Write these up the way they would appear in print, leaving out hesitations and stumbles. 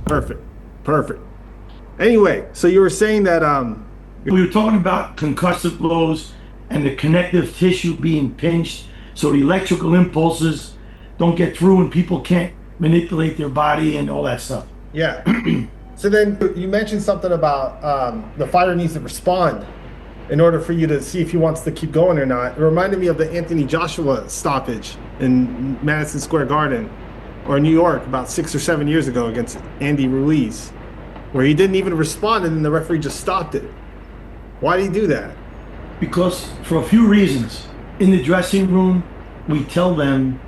Perfect. Perfect. Anyway, so you were saying that We were talking about concussive blows and the connective tissue being pinched so the electrical impulses don't get through and people can't manipulate their body and all that stuff. yeah. So then you mentioned something about the fighter needs to respond in order for you to see if he wants to keep going or not. It reminded me of the Anthony Joshua stoppage in Madison Square Garden or New York about 6 or 7 years ago against Andy Ruiz, where he didn't even respond and then the referee just stopped it. Why did he do that? Because for a few reasons. In the dressing room, we tell them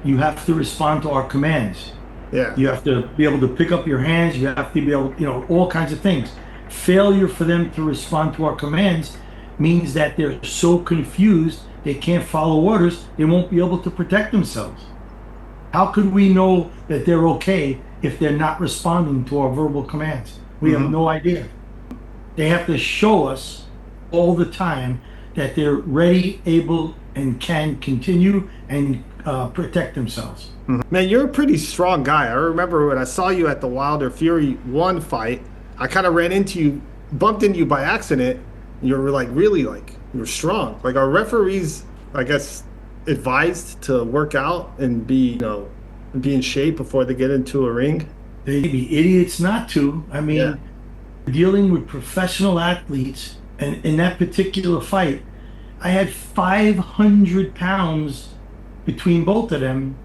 you have to respond to our commands. Yeah. You have to be able to pick up your hands. You have to be able, all kinds of things. Failure for them to respond to our commands means that they're so confused they can't follow orders. They won't be able to protect themselves. How could we know that they're okay if they're not responding to our verbal commands? We have no idea. They have to show us all the time that they're ready, able, and can continue and protect themselves. Man, you're a pretty strong guy. I remember when I saw you at the Wilder Fury 1 fight, I kind of ran into you, bumped into you by accident. You were like really like you were strong. Like, are referees, I guess, advised to work out and be be in shape before they get into a ring? They'd be idiots not to. I mean, Yeah. dealing with professional athletes, and in that particular fight, I had 500 pounds between both of them,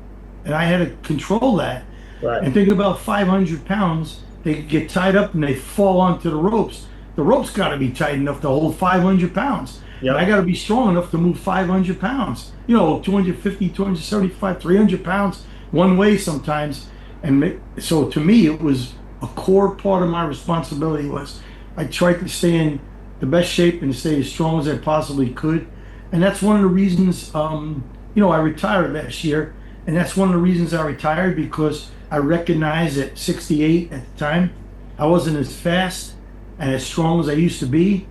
and I had to control that. Right. And think about 500 pounds, they get tied up and they fall onto the ropes. The rope's got to be tight enough to hold 500 pounds. Yep. And I got to be strong enough to move 500 pounds. 250, 275, 300 pounds one way sometimes. And so to me, it was a core part of my responsibility was I tried to stay in the best shape and stay as strong as I possibly could. And that's one of the reasons, I retired last year. And that's one of the reasons I retired, because I recognized at 68 at the time, I wasn't as fast and as strong as I used to be.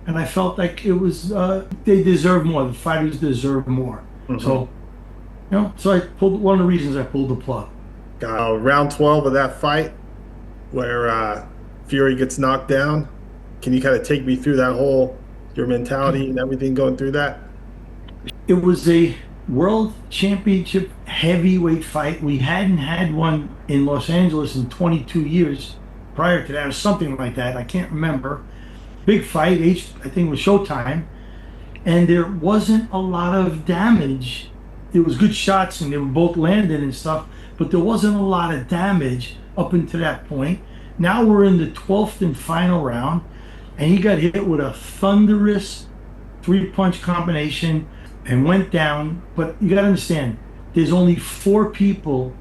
And I felt like it was, they deserve more. The fighters deserve more. So, so I pulled, one of the reasons I pulled the plug. Round 12 of that fight where Fury gets knocked down. Can you kind of take me through that whole, your mentality and everything going through that? It was a world championship heavyweight fight. We hadn't had one in Los Angeles in 22 years prior to that, or something like that. I can't remember. Big fight, I think it was Showtime. And there wasn't a lot of damage. It was good shots and they were both landed and stuff, but there wasn't a lot of damage up until that point. Now we're in the 12th and final round, and he got hit with a thunderous 3-punch combination and went down. But you got to understand, there's only 4 people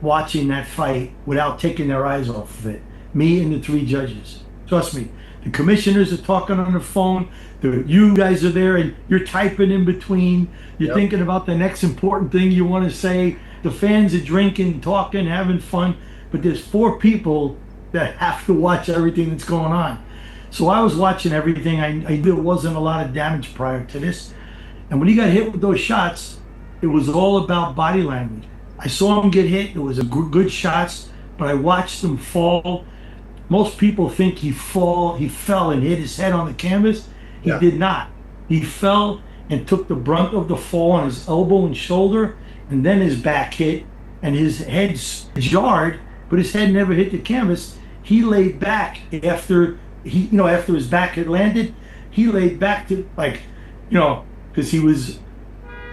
watching that fight without taking their eyes off of it. Me and the 3 judges. Trust me. The commissioners are talking on the phone. You guys are there and you're typing in between. You're thinking about the next important thing you want to say. The fans are drinking, talking, having fun. But there's 4 people that have to watch everything that's going on. So I was watching everything. I knew there wasn't a lot of damage prior to this. And when he got hit with those shots, it was all about body language. I saw him get hit. It was a good shots, but I watched him fall. Most people think he fell and hit his head on the canvas. He did not. He fell and took the brunt of the fall on his elbow and shoulder, and then his back hit, and his head jarred, but his head never hit the canvas. He laid back after after his back had landed. He laid back to because he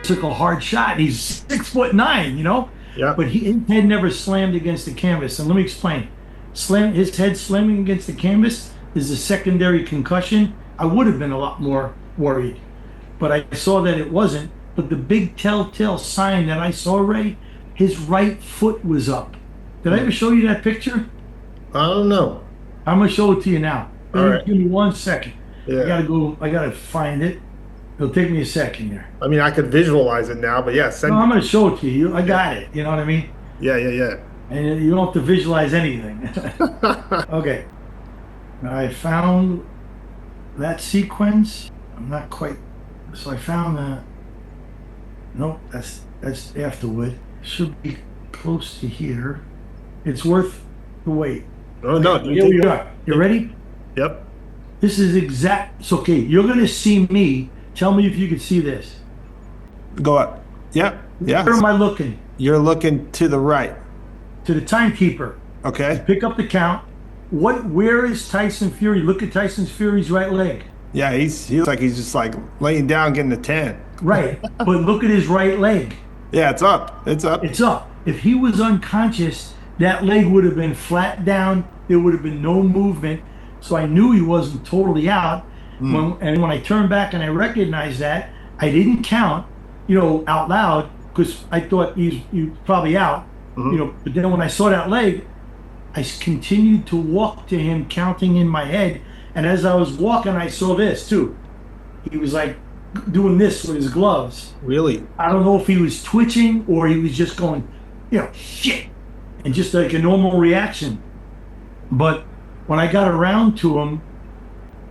took a hard shot. He's 6'9", Yeah. but his head never slammed against the canvas. And let me explain. His head slamming against the canvas is a secondary concussion. I would have been a lot more worried, but I saw that it wasn't. But the big telltale sign that I saw, Ray, his right foot was up. Did I ever show you that picture? I don't know. I'm gonna show it to you now. All right. Give me 1 second. Yeah. I gotta find it. It'll take me a second here. I mean, I could visualize it now, but yeah, I'm gonna show it to you. I got it. You know what I mean? Yeah. And you don't have to visualize anything. Okay. I found that sequence. I'm not quite. So I found that. Nope, that's afterward. Should be close to here. It's worth the wait. Oh no, Here we are. You ready? Yep. This is exact. It's okay. You're going to see me. Tell me if you can see this. Go up. Yep. Yeah. Where am I looking? You're looking to the right. To the timekeeper. Okay. Pick up the count. Where is Tyson Fury? Look at Tyson Fury's right leg. Yeah, he looks like he's just like laying down, getting a tan. Right. But look at his right leg. Yeah, it's up. It's up. It's up. If he was unconscious, that leg would have been flat down. There would have been no movement. So I knew he wasn't totally out. And when I turned back and I recognized that, I didn't count, out loud, because I thought he's probably out. But then when I saw that leg, I continued to walk to him, counting in my head. And as I was walking, I saw this too. He was like doing this with his gloves. Really? I don't know if he was twitching or he was just going, shit, and just like a normal reaction. But when I got around to him,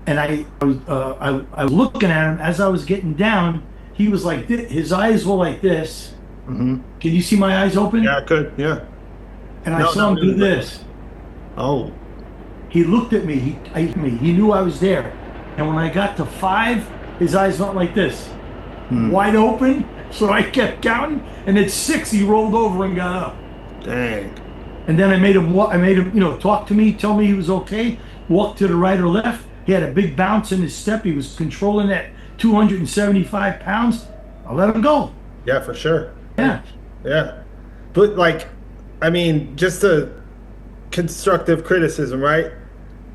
and I was looking at him as I was getting down, he was like this. His eyes were like this. Can you see my eyes open? Yeah, I could. Yeah. And I saw him do this. Oh. He looked at me. He knew I was there. And when I got to 5, his eyes went like this, wide open. So I kept counting, and at 6, he rolled over and got up. Dang. And then I made him talk to me, tell me he was okay, walk to the right or left. He had a big bounce in his step. He was controlling that 275 pounds. I let him go. Yeah, for sure. Yeah. Yeah. But just a constructive criticism, right?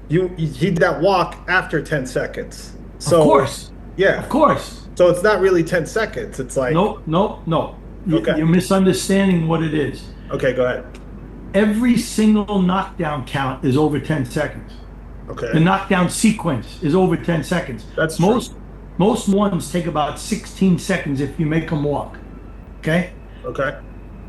He did that walk after 10 seconds. So of course. Yeah. Of course. So it's not really 10 seconds. It's like No. Okay. You're misunderstanding what it is. Okay, go ahead. Every single knockdown count is over 10 seconds. Okay. The knockdown sequence is over 10 seconds. That's most ones take about 16 seconds if you make them walk. Okay? Okay.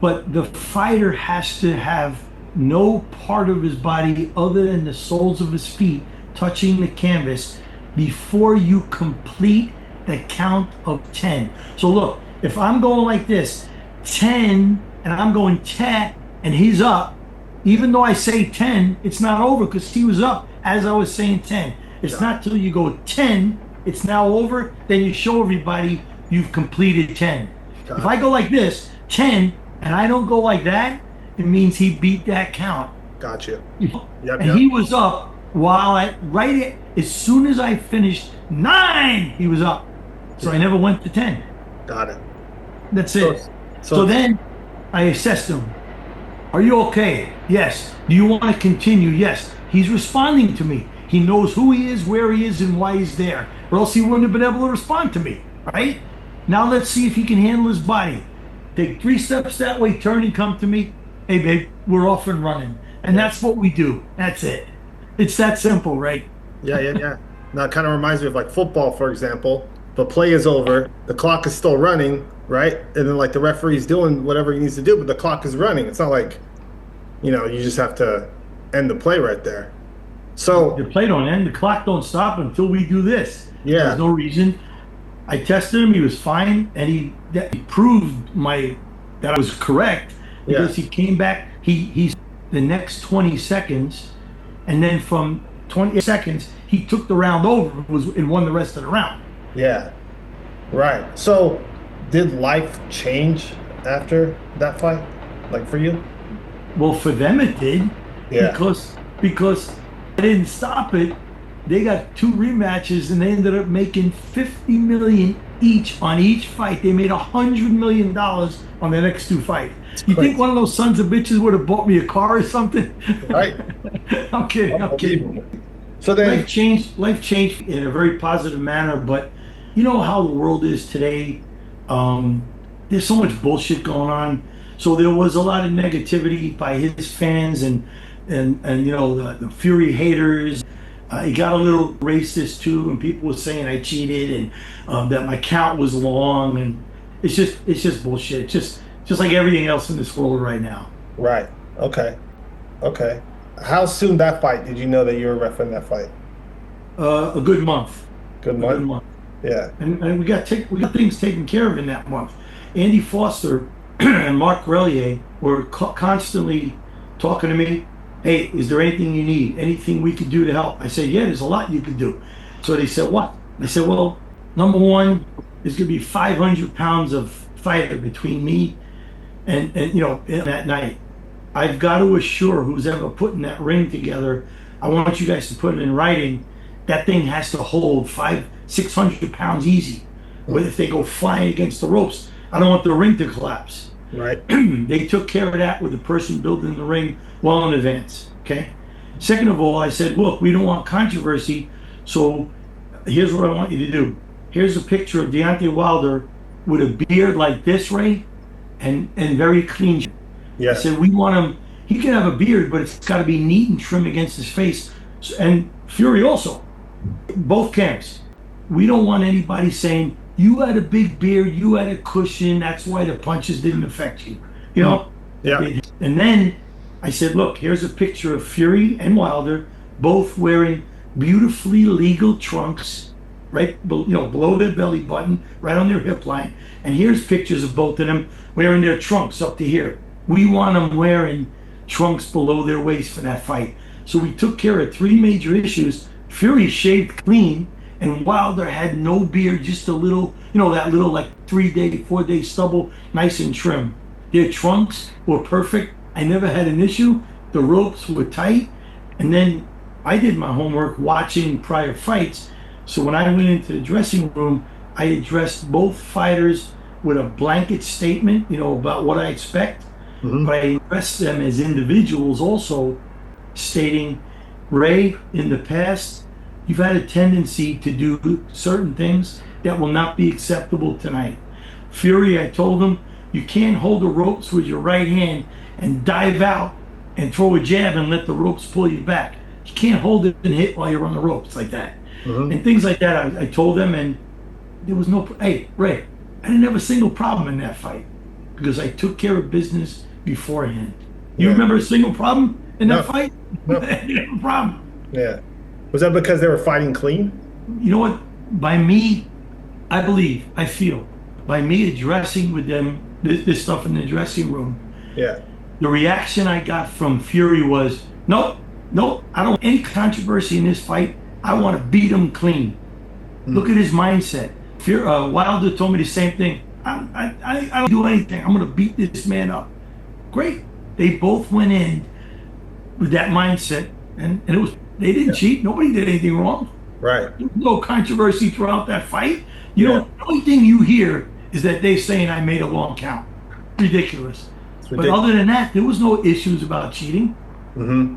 But the fighter has to have no part of his body other than the soles of his feet touching the canvas before you complete the count of 10. So look, if I'm going like this, 10, and I'm going 10, and he's up, even though I say 10, it's not over because he was up as I was saying 10. It's not till you go 10, it's now over, then you show everybody you've completed 10. If I go like this, 10, and I don't go like that, it means he beat that count. Gotcha. And he was up while as soon as I finished 9, he was up. So I never went to 10. Got it. That's it. So then I assessed him. Are you okay? Yes. Do you want to continue? Yes. He's responding to me. He knows who he is, where he is, and why he's there. Or else he wouldn't have been able to respond to me. Right? Now let's see if he can handle his body. Take 3 steps that way, turn and come to me. Hey, babe, we're off and running. And that's what we do. That's it. It's that simple, right? Yeah. Now it kind of reminds me of like football, for example. The play is over, the clock is still running, right? And then like the referee's doing whatever he needs to do, but the clock is running. It's not like, you just have to end the play right there. So the play don't end. The clock don't stop until we do this. Yeah. There's no reason. I tested him. He was fine, and he proved that I was correct because he came back. He's the next 20 seconds, and then from 20 seconds he took the round over and won the rest of the round. Yeah. Right. So did life change after that fight? Like for you? Well, for them it did. Yeah. Because I didn't stop it. They got 2 rematches and they ended up making $50 million each on each fight. They made $100 million on the next 2 fights. You think one of those sons of bitches would have bought me a car or something? Right. I'm kidding. So then life changed in a very positive manner, but you know how the world is today. There's so much bullshit going on. So there was a lot of negativity by his fans and the Fury haters. He got a little racist too, and people were saying I cheated and that my count was long, and it's just bullshit. Just like everything else in this world right now. Right. Okay. How soon that fight did you know that you were refereeing that fight? A good month. Good month. Yeah. And we got things taken care of in that month. Andy Foster and Mark Relier were constantly talking to me, hey, is there anything you need? Anything we could do to help? I said, yeah, there's a lot you could do. So they said, what? I said, well, number one, there's going to be 500 pounds of fighter between me and that night. I've got to assure who's ever putting that ring together, I want you guys to put it in writing. That thing has to hold 600 pounds easy. But if they go flying against the ropes, I don't want the ring to collapse. Right. They took care of that with the person building the ring well in advance. Okay. Second of all, I said, look, we don't want controversy, so here's what I want you to do. Here's a picture of Deontay WIlder with a beard like this, Ray, and very clean. Yeah. I said, we want him, he can have a beard, but it's got to be neat and trim against his face. And Fury also, both camps. We don't want anybody saying, you had a big beard, you had a cushion, that's why the punches didn't affect you. You know? Yeah. And then I said, look, here's a picture of Fury and Wilder, both wearing beautifully legal trunks, right, below their belly button, right on their hip line. And here's pictures of both of them wearing their trunks up to here. We want them wearing trunks below their waist for that fight. So we took care of three major issues. Fury shaved clean, and Wilder had no beard, just a little, that little like 4-day stubble, nice and trim. Their trunks were perfect. I never had an issue. The ropes were tight. And then I did my homework watching prior fights. So when I went into the dressing room, I addressed both fighters with a blanket statement, about what I expect. Mm-hmm. But I addressed them as individuals also, stating, Ray, in the past, you've had a tendency to do certain things that will not be acceptable tonight. Fury, I told him, you can't hold the ropes with your right hand and dive out and throw a jab and let the ropes pull you back. You can't hold it and hit while you're on the ropes like that. Mm-hmm. And things like that, I told them, and there was no, hey, Ray, I didn't have a single problem in that fight because I took care of business beforehand. You remember a single problem in that fight? No. I didn't have a problem. Yeah. Was that because they were fighting clean? You know what? By me, I feel, by me addressing with them this stuff in the dressing room, the reaction I got from Fury was, nope, I don't want any controversy in this fight. I want to beat him clean. Look at his mindset. Wilder told me the same thing. I don't do anything. I'm going to beat this man up. Great. They both went in with that mindset, and it was, they didn't cheat. Nobody did anything wrong. Right. There was no controversy throughout that fight. The only thing you hear is that they're saying I made a long count. Ridiculous. But other than that, there was no issues about cheating. Mm-hmm.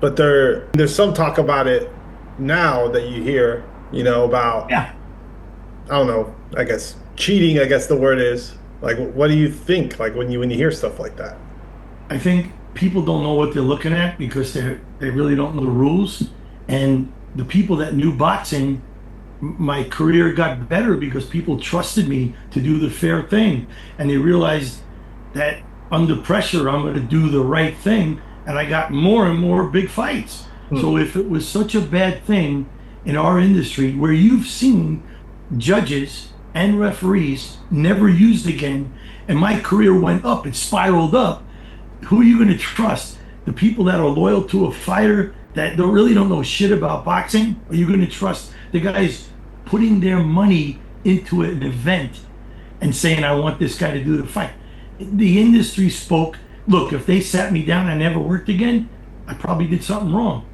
But there's some talk about it now that you hear, about, I don't know, I guess cheating, I guess the word is. Like, what do you think, like, when you hear stuff like that? I think people don't know what they're looking at because they really don't know the rules. And the people that knew boxing, my career got better because people trusted me to do the fair thing. And they realized that under pressure, I'm going to do the right thing. And I got more and more big fights. So if it was such a bad thing in our industry where you've seen judges and referees never used again, and my career went up, it spiraled up, who are you going to trust? The people that are loyal to a fighter that really don't know shit about boxing? Or are you going to trust the guys putting their money into an event and saying, I want this guy to do the fight? The industry spoke. Look, if they sat me down and never worked again, I probably did something wrong.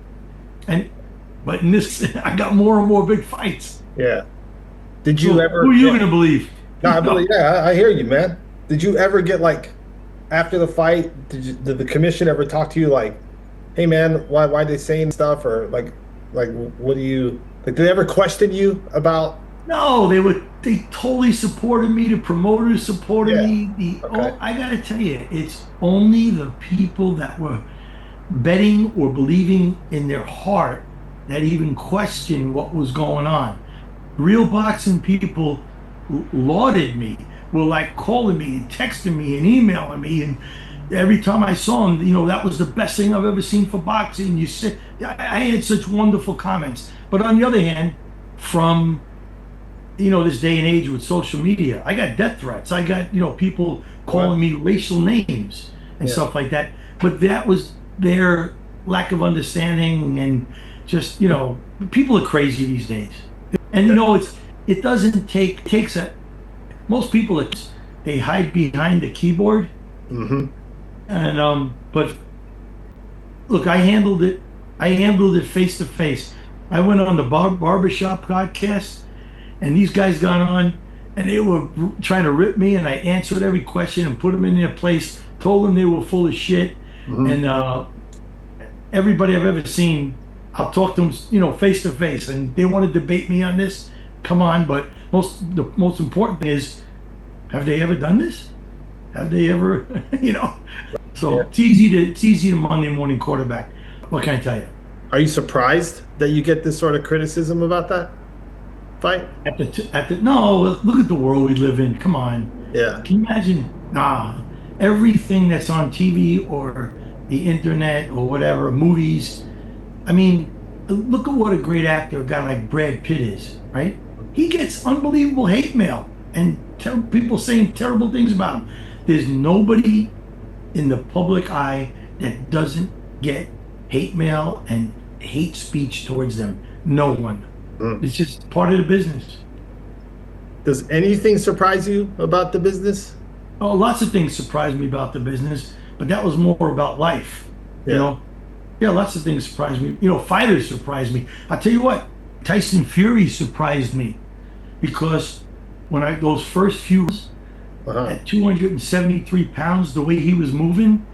But in this, I got more and more big fights. Yeah. Did you ever? Who are you going to believe? No, I believe. Yeah, I hear you, man. Did you ever get, like, after the fight? Did the commission ever talk to you like, hey, man, why they saying stuff, or like what do you like? Did they ever question you about? No, they totally supported me. The promoters supported me. I gotta tell you, it's only the people that were betting or believing in their heart that even questioned what was going on. Real boxing people lauded me, were like calling me and texting me and emailing me, and every time I saw them, that was the best thing I've ever seen for boxing. I had such wonderful comments. But on the other hand, from this day and age with social media, I got death threats. I got people calling me racial names and stuff like that. But that was their lack of understanding and just, people are crazy these days. And it doesn't takes a most people they hide behind the keyboard. Mm-hmm. And but look, I handled it face to face. I went on the barbershop podcast, and these guys got on and they were trying to rip me, and I answered every question and put them in their place, told them they were full of shit. Mm-hmm. And everybody I've ever seen, I'll talk to them, face to face, and they want to debate me on this. Come on, but the most important thing is, have they ever done this? Have they ever, So yeah. It's easy to Monday morning quarterback. What can I tell you? Are you surprised that you get this sort of criticism about that fight? No, look at the world we live in. Come on. Yeah. Can you imagine? Everything that's on TV or the internet or whatever, movies. I mean, look at what a great actor a guy like Brad Pitt is, right? He gets unbelievable hate mail and people saying terrible things about him. There's nobody in the public eye that doesn't get hate mail and hate speech towards them. No one. It's just part of the business. Does anything surprise you about the business? Oh, lots of things surprised me about the business, but that was more about life. Yeah. Yeah, lots of things surprised me. Fighters surprised me. I'll tell you what, Tyson Fury surprised me, because when those first few at 273 pounds, the way he was moving,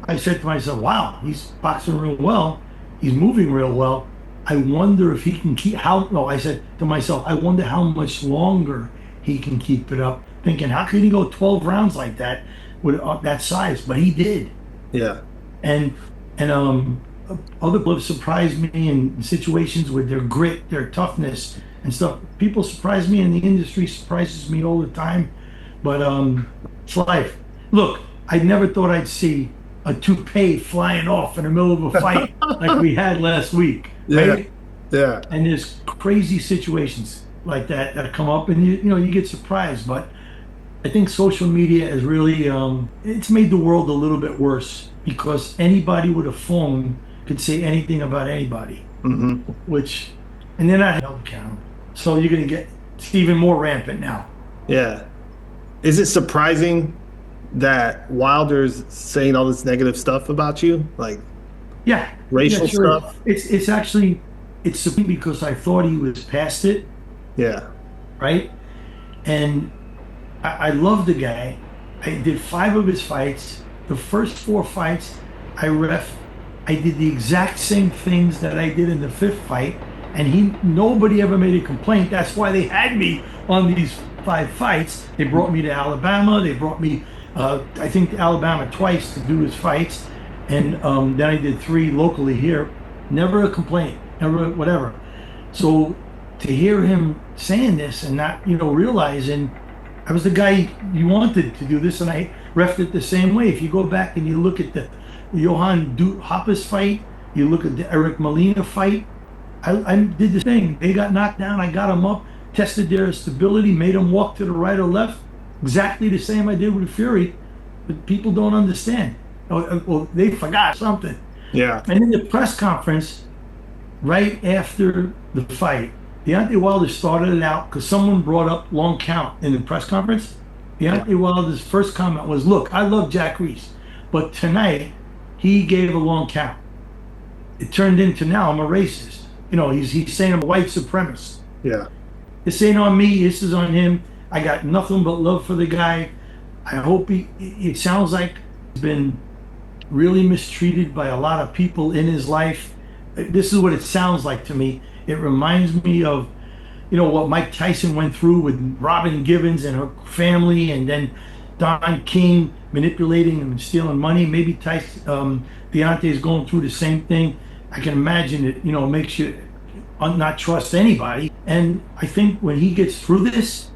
I said to myself, wow, he's boxing real well. He's moving real well. I wonder if he can I said to myself, I wonder how much longer he can keep it up. Thinking, how can he go 12 rounds like that with that size? But he did. Yeah. And other people have surprised me in situations with their grit, their toughness and stuff. People surprise me, and the industry surprises me all the time. But it's life. Look, I never thought I'd see a toupee flying off in the middle of a fight like we had last week. Right? Yeah. And there's crazy situations like that come up, and you get surprised. But I think social media has really it's made the world a little bit worse, because anybody with a phone could say anything about anybody. Mm-hmm. And they're not held accountable. So you're going to get it's even more rampant now. Yeah. Is it surprising that Wilder's saying all this negative stuff about you? Like, racial stuff? It's actually surprising, because I thought he was past it. Yeah. Right? And I love the guy. I did 5 of his fights. The first 4 fights I did the exact same things that I did in the 5th fight, and nobody ever made a complaint. That's why they had me on these 5 fights. They brought me to Alabama. They brought me, I think, to Alabama twice to do his fights, and then I did 3 locally here. Never a complaint, never whatever. So to hear him saying this and not, realizing I was the guy you wanted to do this, and I refed it the same way. If you go back and you look at the Johan Hoppus fight, you look at the Eric Molina fight, I did the thing. They got knocked down, I got them up, tested their stability, made them walk to the right or left. Exactly the same I did with Fury, but people don't understand. Well, they forgot something. Yeah. And in the press conference, right after the fight, Deontay Wilder started it out because someone brought up long count in the press conference. Deontay Wilder's first comment was, look, I love Jack Reiss, but tonight he gave a long count. It turned into, now I'm a racist. He's saying I'm a white supremacist. Yeah. This ain't on me, this is on him. I got nothing but love for the guy. I hope it sounds like he's been really mistreated by a lot of people in his life. This is what it sounds like to me. It reminds me of, what Mike Tyson went through with Robin Givens and her family, and then Don King manipulating him and stealing money. Maybe Deontay is going through the same thing. I can imagine it, makes you not trust anybody. And I think when he gets through this,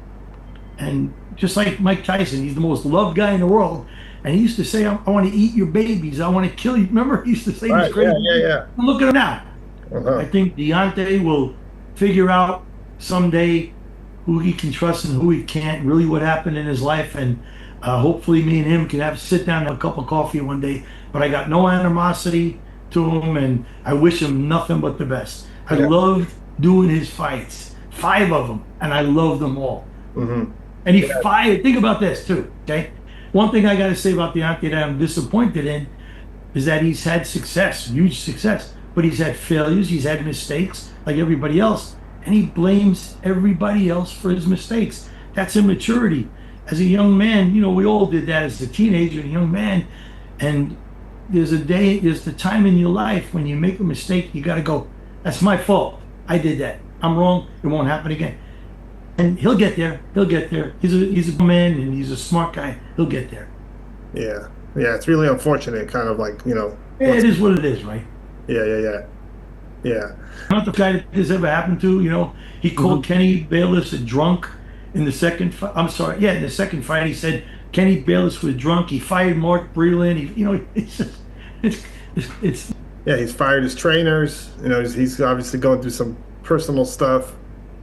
and just like Mike Tyson, he's the most loved guy in the world. And he used to say, I want to eat your babies. I want to kill you. Remember, he used to say these crazy things. Yeah. Look at him now. I think Deontay will figure out someday who he can trust and who he can't, really what happened in his life. And hopefully me and him can sit down and have a cup of coffee one day. But I got no animosity, to him, and I wish him nothing but the best. I Yeah. loved doing his fights, 5 of them, and I loved them all. Mm-hmm. And he fired. Think about this too. Okay, one thing I got to say about Deontay that I'm disappointed in is that he's had success, huge success, but he's had failures, he's had mistakes like everybody else, and he blames everybody else for his mistakes. That's immaturity. As a young man, you know, we all did that as a teenager, a young man, and there's the time in your life when you make a mistake, you got to go, that's my fault. I did that. I'm wrong. It won't happen again. And he'll get there. He'll get there. He's a man and he's a smart guy. He'll get there. Yeah. Yeah. It's really unfortunate, kind of like, you know. Yeah, it is what it is, right? Yeah. Not the guy that this ever happened to, you know. He called Kenny Bayless a drunk in the second fight. I'm sorry. Yeah, in the second fight, he said Kenny Bayless was drunk. He fired Mark Breland. You know, it's just, Yeah, he's fired his trainers. You know, he's obviously going through some personal stuff.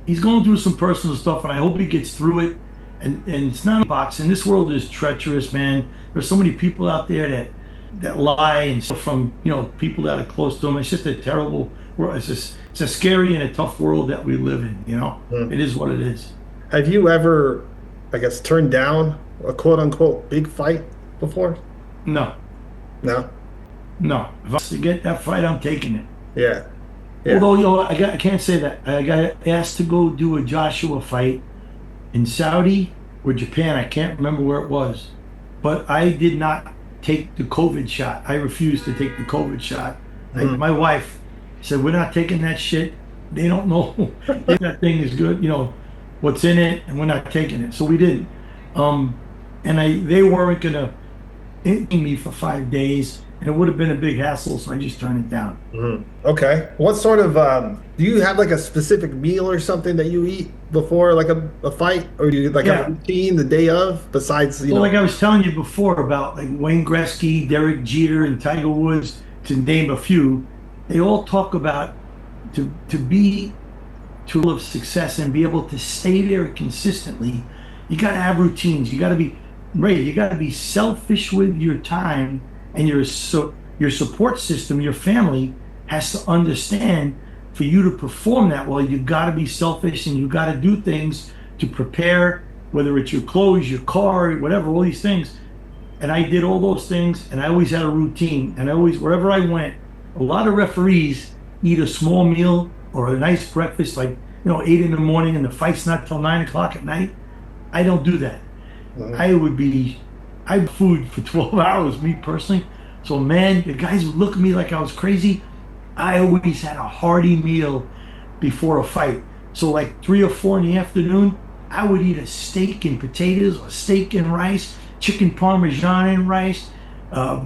He's going through some personal stuff, and I hope he gets through it. And it's not boxing. This world is treacherous, man. There's so many people out there that lie and stuff from, you know, people that are close to them. It's just a terrible world. It's a scary and a tough world that we live in, you know. It is what it is. Have you ever, I guess, turned down a quote unquote big fight before? No. No? If I was to get that fight, I'm taking it. Yeah. Although, you know, I can't say that. I got asked to go do a Joshua fight in Saudi or Japan. I can't remember where it was. But I did not take the COVID shot. I refused to take the COVID shot. My wife said, we're not taking that shit. They don't know if that thing is good, you know, what's in it, and we're not taking it. So we didn't. And they weren't going to eat me for 5 days. And it would have been a big hassle, so I just turned it down. Okay. What sort of, do you have like a specific meal or something that you eat before like a fight? Or do you like have a routine the day of besides, you know? Like I was telling you before about like Wayne Gretzky, Derek Jeter, and Tiger Woods, to name a few, they all talk about to live success and be able to stay there consistently, you got to have routines. You got to be ready. You got to be selfish with your time. And your support system, your family, has to understand for you to perform that well, you got to be selfish and you got to do things to prepare, whether it's your clothes, your car, whatever, all these things. And I did all those things, and I always had a routine. And I always, wherever I went, a lot of referees eat a small meal or a nice breakfast, like, you know, 8 in the morning, and the fight's not till 9 o'clock at night. I don't do that. I food for 12 hours, me personally. So, man, the guys would look at me like I was crazy. I always had a hearty meal before a fight. So, like 3 or 4 in the afternoon, I would eat a steak and potatoes, or steak and rice, chicken parmesan and rice,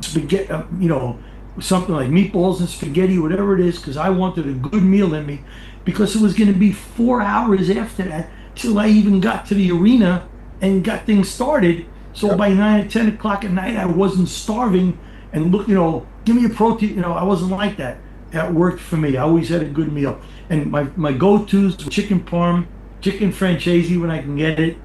spaghetti, you know, something like meatballs and spaghetti, whatever it is, because I wanted a good meal in me. Because it was going to be 4 hours after that till I even got to the arena and got things started. So by 9 or 10 o'clock at night, I wasn't starving and look, you know, give me a protein. You know, I wasn't like that. That worked for me. I always had a good meal. And my go-tos were chicken parm, chicken francese when I can get it,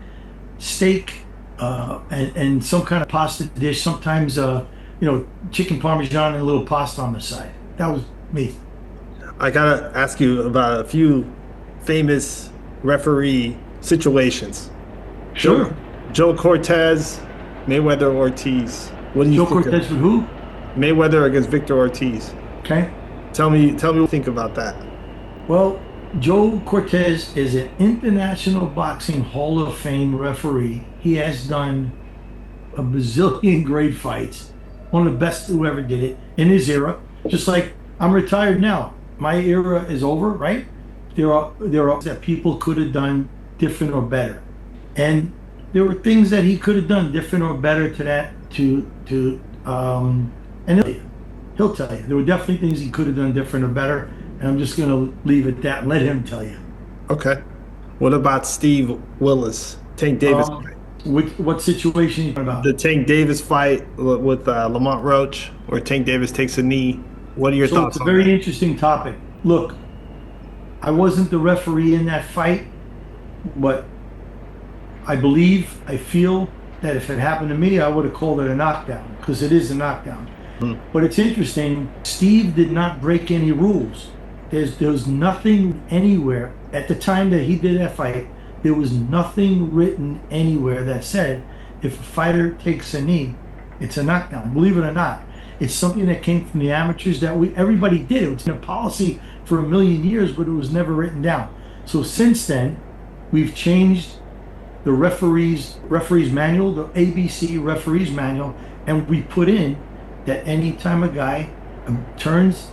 steak, and some kind of pasta dish. Sometimes, you know, chicken parmesan and a little pasta on the side. That was me. I gotta ask you about a few famous referee situations. Sure. Joe Cortez, Mayweather Ortiz. What do you Joe think Cortez with who? Mayweather against Victor Ortiz. Okay. Tell me what you think about that. Well, Joe Cortez is an International Boxing Hall of Fame referee. He has done a bazillion great fights. One of the best who ever did it in his era. Just like I'm retired now. My era is over, right? There are that people could have done different or better. And there were things that he could have done different or better to that, and he'll tell you. There were definitely things he could have done different or better, and I'm just going to leave it at that and let him tell you. Okay. What about Steve Willis, Tank Davis fight? What situation are you talking about? The Tank Davis fight with Lamont Roach, where Tank Davis takes a knee. What are your thoughts on that? It's a very interesting topic. Look, I wasn't the referee in that fight, but I feel that if it happened to me, I would have called it a knockdown, because it is a knockdown. Hmm. But it's interesting, Steve did not break any rules. There's nothing anywhere at the time that he did that fight. There was nothing written anywhere that said if a fighter takes a knee, it's a knockdown. Believe it or not, it's something that came from the amateurs that everybody did. It was in a policy for a million years, but it was never written down. So since then, we've changed the referees manual, the ABC referees manual, and we put in that anytime a guy turns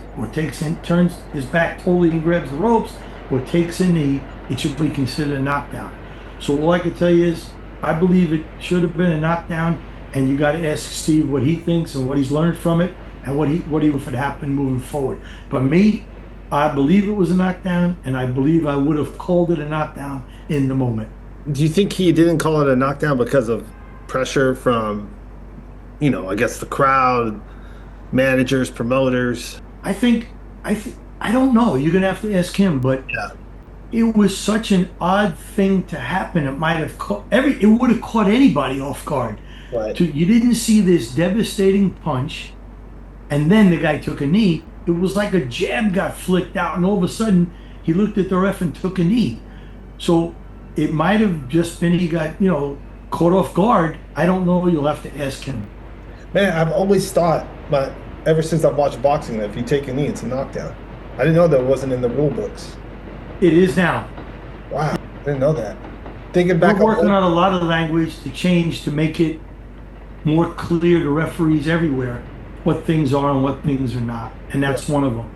his back totally and grabs the ropes or takes a knee, it should be considered a knockdown. So all I can tell you is I believe it should have been a knockdown, and you got to ask Steve what he thinks and what he's learned from it and what he if it happened moving forward. But me, I believe it was a knockdown, and I believe I would have called it a knockdown in the moment. Do you think he didn't call it a knockdown because of pressure from, I guess the crowd, managers, promoters? I don't know. You're gonna have to ask him, but Yeah. it was such an odd thing to happen. It might have it would have caught anybody off guard. Right. You didn't see this devastating punch, and then the guy took a knee. It was like a jab got flicked out, and all of a sudden he looked at the ref and took a knee. So it might have just been he got caught off guard. I don't know. You'll have to ask him. Man, I've always thought, but ever since I've watched boxing, that if you take a knee, it's a knockdown. I didn't know that it wasn't in the rule books. It is now. Wow, I didn't know that. Thinking back, We're working on a lot of language to change to make it more clear to referees everywhere what things are and what things are not, and that's one of them.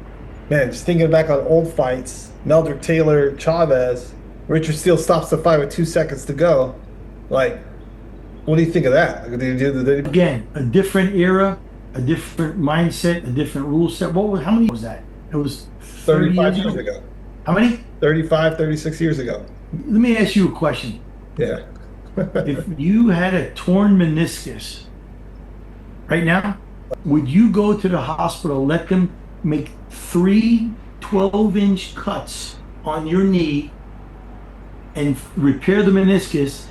Man, just thinking back on old fights, Meldrick Taylor, Chavez, Richard Steele stops the fight with 2 seconds to go. Like, what do you think of that? Again, a different era, a different mindset, a different rule set. How many was that? It was 35 years ago. How many? 35, 36 years ago. Let me ask you a question. Yeah. If you had a torn meniscus right now, would you go to the hospital, let them make 3 12-inch cuts on your knee and repair the meniscus,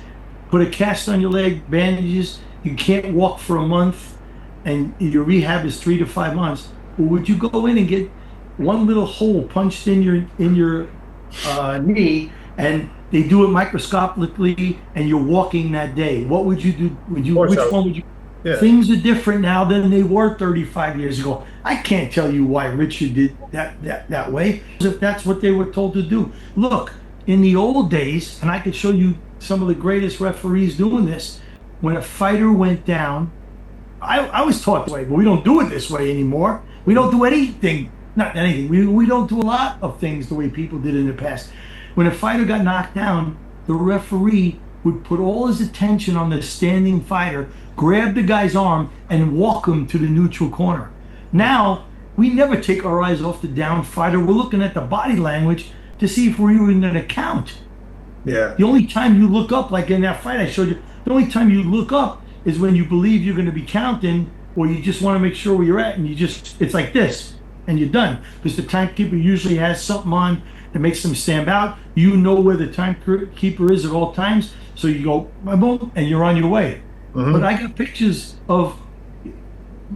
put a cast on your leg, bandages, you can't walk for a month, and your rehab is 3 to 5 months? Or would you go in and get one little hole punched in your knee, and they do it microscopically, and you're walking that day? What would you do? Which one would you? Yeah. Things are different now than they were 35 years ago. I can't tell you why Richard did that way, if that's what they were told to do. Look, in the old days, and I could show you some of the greatest referees doing this, when a fighter went down, I was taught this way, but we don't do it this way anymore. We don't do anything, not anything. We don't do a lot of things the way people did in the past. When a fighter got knocked down, the referee would put all his attention on the standing fighter, grab the guy's arm, and walk him to the neutral corner. Now, we never take our eyes off the down fighter. We're looking at the body language to see if we're even going to count. Yeah. The only time you look up, like in that fight I showed you, the only time you look up is when you believe you're going to be counting, or you just want to make sure where you're at, and it's like this, and you're done. Because the timekeeper usually has something on that makes them stand out. You know where the timekeeper is at all times, so you go, boom, and you're on your way. Mm-hmm. But I got pictures of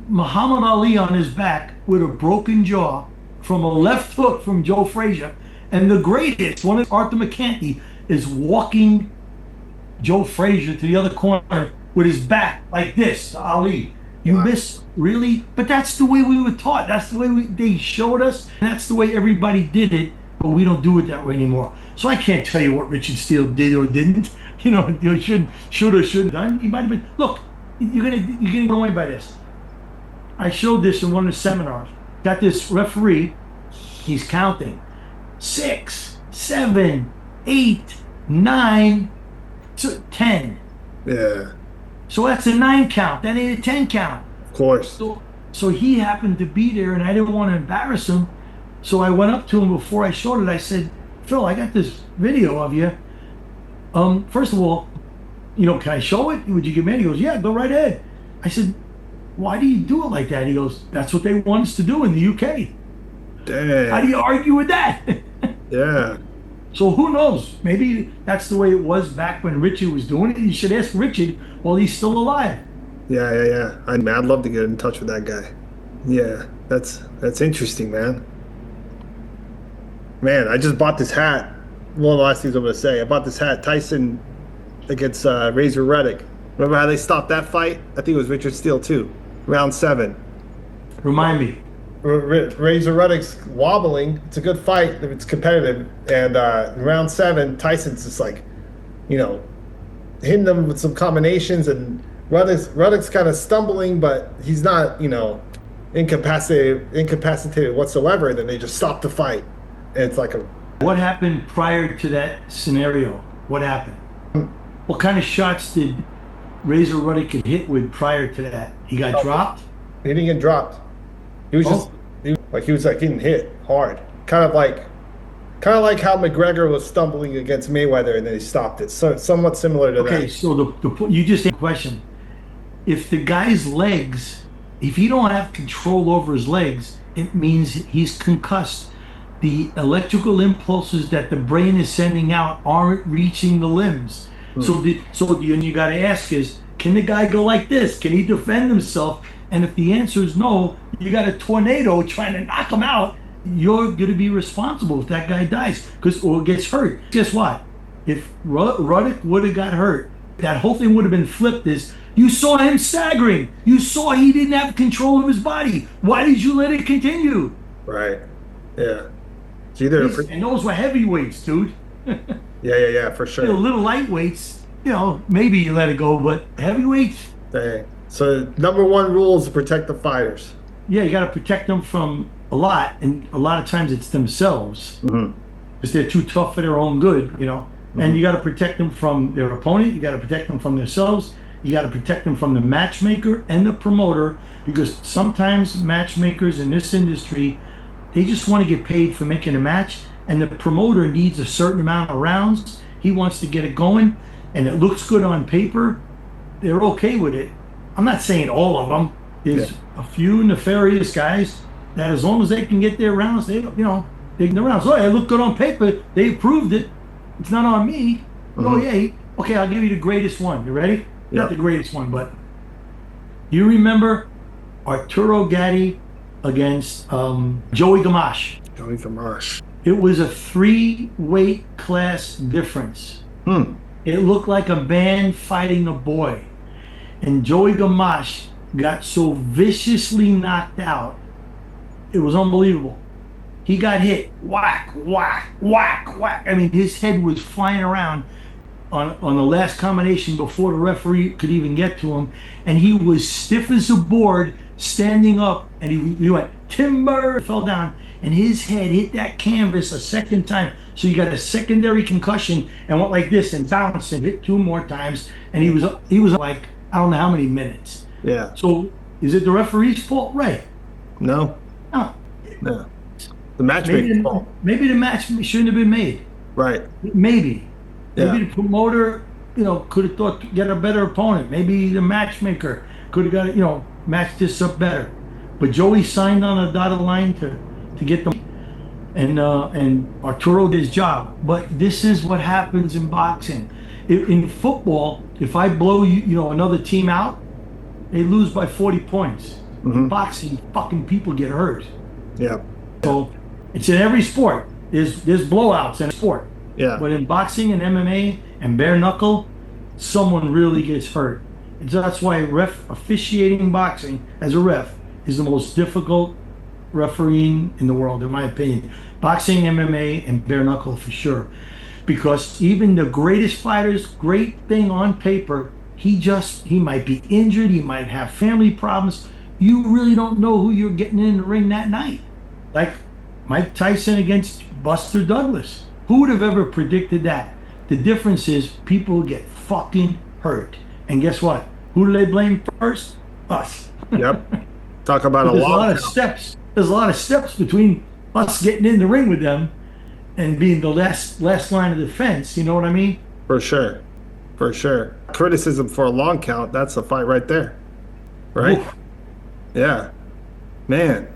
Muhammad Ali on his back with a broken jaw from a left hook from Joe Frazier, and the greatest, one of Arthur McCanty, is walking Joe Frazier to the other corner with his back like this to Ali. You miss, really? But that's the way we were taught. That's the way they showed us. And that's the way everybody did it, but we don't do it that way anymore. So I can't tell you what Richard Steele did or didn't. You should or shouldn't done. He might have been. Look, you're getting blown away by this. I showed this in one of the seminars. Got this referee. He's counting 6, 7, 8, 9, 10. Yeah. So that's a 9 count. That ain't a 10 count. Of course. So he happened to be there, and I didn't want to embarrass him. So I went up to him before I showed it. I said, Phil, I got this video of you. First of all, can I show it? Would you give me it? He goes, yeah, go right ahead. I said, why do you do it like that? He goes, that's what they want us to do in the UK. Damn. How do you argue with that? Yeah. So who knows? Maybe that's the way it was back when Richard was doing it. You should ask Richard while he's still alive. Yeah. I'd love to get in touch with that guy. Yeah, that's interesting, man. Man, I just bought this hat. One of the last things I'm gonna say. I bought this hat, Tyson against Razor Reddick. Remember how they stopped that fight? I think it was Richard Steele too. Round 7. Remind me. Razor Reddick's wobbling. It's a good fight if it's competitive. And in round 7, Tyson's just like, you know, hitting them with some combinations, and Reddick's kind of stumbling, but he's not, incapacitated whatsoever. And then they just stop the fight. And it's like a What happened prior to that scenario? What happened? What kind of shots did Razor Ruddock get hit with prior to that? He got dropped? he didn't get dropped. He was just he was like getting hit hard, kind of like how McGregor was stumbling against Mayweather, and then he stopped it. So somewhat similar to Okay, that. so you just asked a question. If the guy's legs, if he don't have control over his legs, it means he's concussed. The electrical impulses that the brain is sending out aren't reaching the limbs. So you got to ask is, can the guy go like this? Can he defend himself? And if the answer is no, you got a tornado trying to knock him out. You're going to be responsible if that guy dies or gets hurt. Guess what? If Ruddock would have got hurt, that whole thing would have been flipped. You saw him staggering. You saw he didn't have control of his body. Why did you let it continue? Right. Yeah. It's either And those were heavyweights, dude. yeah, for sure. Little lightweights, maybe you let it go, but heavyweights, Dang. So number 1 rule is to protect the fighters. yeah, you got to protect them from a lot, and a lot of times it's themselves because they're too tough for their own good, And you got to protect them from their opponent. You got to protect them from themselves. You got to protect them from the matchmaker and the promoter, because sometimes matchmakers in this industry, they just want to get paid for making a match, and the promoter needs a certain amount of rounds. He wants to get it going, and it looks good on paper. They're okay with it. I'm not saying all of them. There's a few nefarious guys that, as long as they can get their rounds, they get the rounds. Oh, it looked good on paper. They approved it. It's not on me. Oh, yeah. Okay, I'll give you the greatest one. You ready? Not the greatest one, but you remember Arturo Gatti against Joey Gamache. Joey Gamache. It was a 3-weight class difference. It looked like a man fighting a boy. And Joey Gamache got so viciously knocked out, it was unbelievable. He got hit, whack, whack, whack, whack. I mean, his head was flying around on the last combination before the referee could even get to him. And he was stiff as a board, standing up, and he went, timber, fell down, and his head hit that canvas a second time. So you got a secondary concussion and went like this and bounced and hit 2 more times. And he was like, I don't know how many minutes. Yeah. So is it the referee's fault? Right. No. No. The matchmaker's fault. Maybe the match shouldn't have been made. Right. Maybe. Yeah. Maybe the promoter, could have thought to get a better opponent. Maybe the matchmaker could have got, matched this up better. But Joey signed on a dotted line to get them. And Arturo did his job. But this is what happens in boxing. In football, if I blow another team out, they lose by 40 points. In boxing, fucking people get hurt. Yeah. So it's in every sport. There's blowouts in sport. Yeah. But in boxing and MMA and bare knuckle, someone really gets hurt. And so that's why officiating boxing as a ref is the most difficult refereeing in the world, in my opinion. Boxing, MMA, and bare knuckle for sure. Because even the greatest fighters, great thing on paper, he might be injured, he might have family problems. You really don't know who you're getting in the ring that night. Like Mike Tyson against Buster Douglas. Who would have ever predicted that? The difference is people get fucking hurt. And guess what? Who do they blame first? Us. Yep. Talk about There's a lot of steps. There's a lot of steps between us getting in the ring with them and being the last line of defense. You know what I mean? For sure. For sure. Criticism for a long count, that's a fight right there. Right? Oof. Yeah. Man.